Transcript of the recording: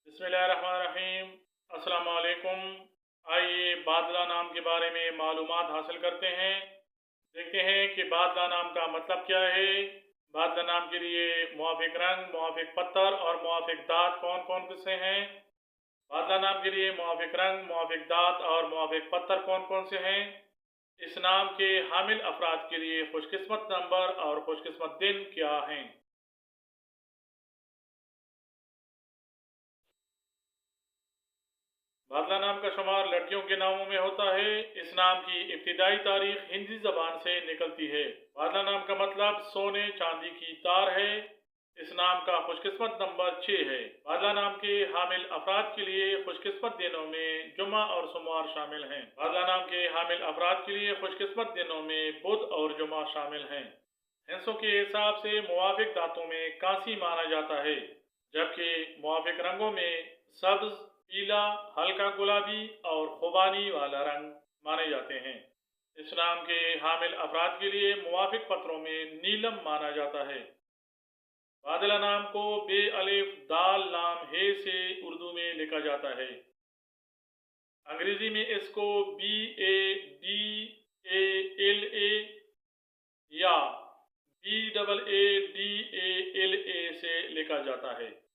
बिस्मिल्लाहिर्रहमानिर्रहीम। अस्सलाम वालेकुम। आइए बादला नाम के बारे में मालूमात हासिल करते हैं। देखते हैं कि बादला नाम का मतलब क्या है। बादला नाम के लिए मुवाफिक रंग, मुवाफिक पत्थर और मुवाफिक दांत कौन कौन से हैं। बादला नाम के लिए मुवाफिक रंग, मुवाफिक दांत और मुवाफिक पत्थर कौन कौन से हैं। इस नाम के हामिल अफराद के लिए खुशकिस्मत नंबर और खुशकिस्मत दिन क्या हैं। बादला नाम का शुमार लड़कियों के नामों में होता है। इस नाम की इब्तिदाई तारीख हिंदी ज़बान से निकलती है। बादला नाम का मतलब सोने चांदी की तार है। इस नाम का खुशकिस्मत नंबर 6 है। बादला नाम के हामिल अफराद के लिए खुशकिस्मत दिनों में जुमा और सोमवार शामिल हैं। बादला नाम के हामिल अफराद के लिए खुशकिस्मत दिनों में बुध और जुमा शामिल हैं। हिस्सों के हिसाब से मुवाफिक दांतों में कांसी माना जाता है, जबकि मुवाफिक रंगों में सब्ज, पीला, हल्का गुलाबी और खुबानी वाला रंग माने जाते हैं। इस नाम के हामिल अफराद के लिए मुवाफिक पत्रों में नीलम माना जाता है। बादला नाम को बे अलिफ दाल लाम हे से उर्दू में लिखा जाता है। अंग्रेजी में इसको BADALA या BAADALA से लिखा जाता है।